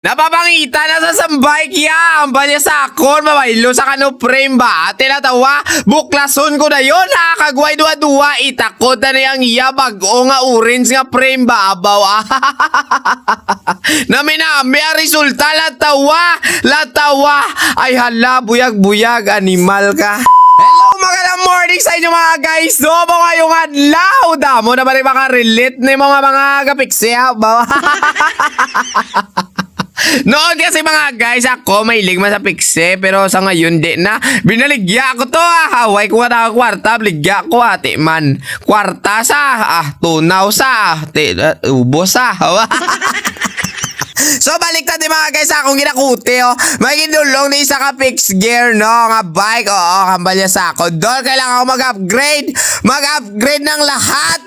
Napapangita na sa sambay kya ang balya sa akon mamaylo sa kano frame ba at tinatawa buklason ko na yon nakakagway duwa-duwa itakot na niyang iya bago nga orange nga frame ba abaw naminami ang resulta latawa ay hala buyag-buyag animal ka. Hello, magandang morning sa inyo mga guys. So, mga yung adlaw. Damo na ba rin makarelate na yung mga kapikse ba? Noon kasi mga guys, ako may ligma sa pikse, pero sa ngayon di na. Binaligya ko to haway ko na kwarta, bligya ko ate man. Kwarta sa, tunaw sa, ubos sa. So baliktad mga guys akong ginakuti magindulong ni isa ka fixed gear nga bike kambal niya sa ako doon kailangan ako mag-upgrade ng lahat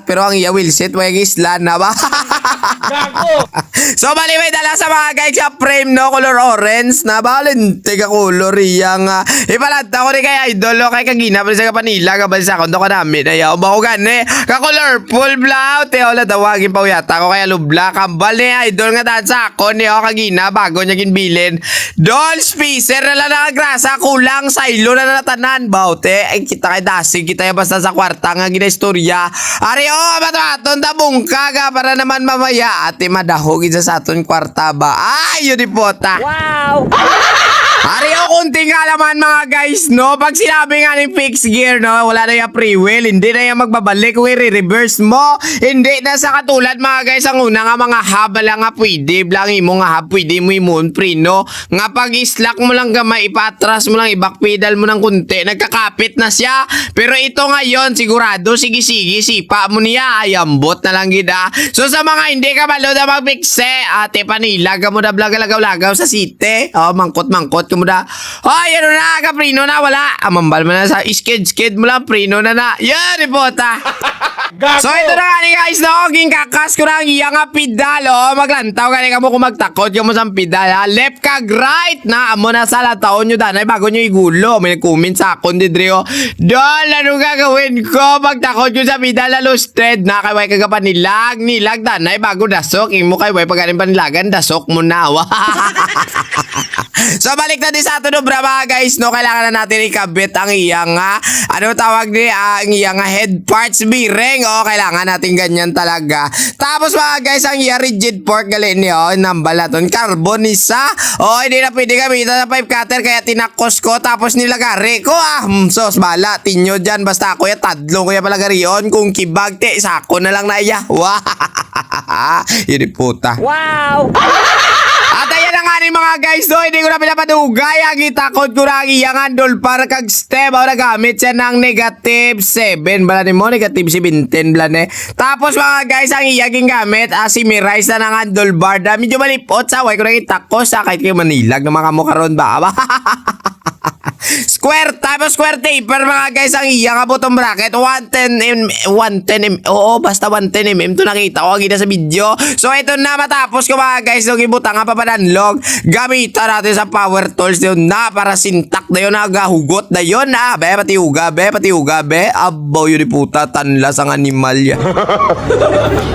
pero ang iya wheelset may islan na ba. So bali may dala sa mga guys sa frame color orange na balin tega color iyang ipalanta ko ni kay idol kay kagina pa sa Kapanila kabal sa ako do kadami na yaw ba ko gani ka colorful blaw wala tawagin pa uyata ko kaya lubla kambal ni idol nga daan sa ako niyo kagina bago niya ginbilin Dol speaker na lang nakagrasa kulang saylo na natanan baute ay kita kay dasig kita ya basta sa kwarta nga ginaistorya ari baton tabungka ga para naman mamaya ate madahog sa aton kwarta ba ay yun ipota wow. Ari kunting kalaman mga guys pag sinabi nga ni fixed gear wala na yung free will hindi na yung magbabalik kung i-reverse mo hindi na sa katulad mga guys ang una nga mga hub lang nga pwede blangi mo nga hub pwede mo imon free nga pag islack mo lang gamay ipatras mo lang i-backpedal mo ng kunti nagkakapit na siya pero ito ngayon sigurado sige sipa mo niya ayambot na lang gida so sa mga hindi ka balo na magpikse ate panilag mo na lagaw sa city mangkot kumuda yan na kaprino na wala amambal mo na sa skid mo lang prino na yan ripota. So ito na nga ni guys ginkakas ko na ang iya nga pedal maglantaw gani ka mo kung magtakot yung mo sa pedal left kag right na amo na sa lataon nyo danay bago nyo igulo may nag-comment sa akon didrio dol ano gagawin ko magtakot nyo sa pedal lusted na kay way kagapanilag nilag danay bago dasok imo kay way pagaling panilagan dasok mo na So balik na din sa ato mga guys kailangan na natin ikabit ang iyang tawag ni ang iyang head parts bearing kailangan natin ganyan talaga tapos mga guys ang iyang rigid fork galin niyo nambalaton carbon isa hindi na pwede gamitan sa pipe cutter kaya tinakos ko tapos nilagari ko sos bala tinyo dyan basta ako tadlo ko palagarion kung kibag sako na lang na iya yun puta wow. At ayan na nga ni mga guys hindi ko na pinapadugay ang itakot ko na ang iyang handle para kag step nagamit siya ng negative 7 bala ni mo negative 17 bala ni tapos mga guys ang iyang gamit si Mirai sa ng handlebar medyo malipot sa way ko na itakot sa kahit kayo manilag na mga mukaron ba square taper mga guys ang iyang bottom bracket 110 basta 110mm to nakita ko agad sa video so ito na matapos ko mga guys ibutang nga papadanlog gamitan natin sa power tools yun na para sintak na yun nagahugot na yun pati uga abaw yun puta tanlas ang animal yan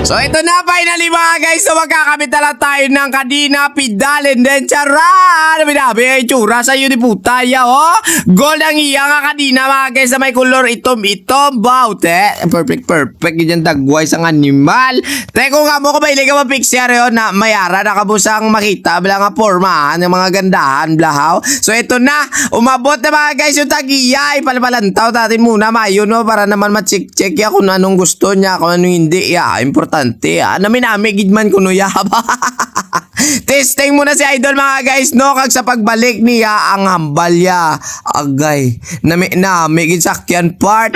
so ito na finally mga guys magkakabit na lang tayo ng kadina pedal and then charan binabi tsura sa yun puta gold ang iya nga kadina mga guys na may color itom baute perfect ganyan dagway sang animal teko nga mo kabayli ka mapixer yun na mayara na kabusang makita bala nga formahan ng mga gandahan blahaw so ito na umabot na mga guys yung tagiya ipalpalantaw natin muna mayo para naman ma-check ya kung anong gusto niya kung anong hindi importante naminami gidman kuno ya testing muna si idol mga guys kag sa pagbalik niya ang hambal ya agay nami sakyan part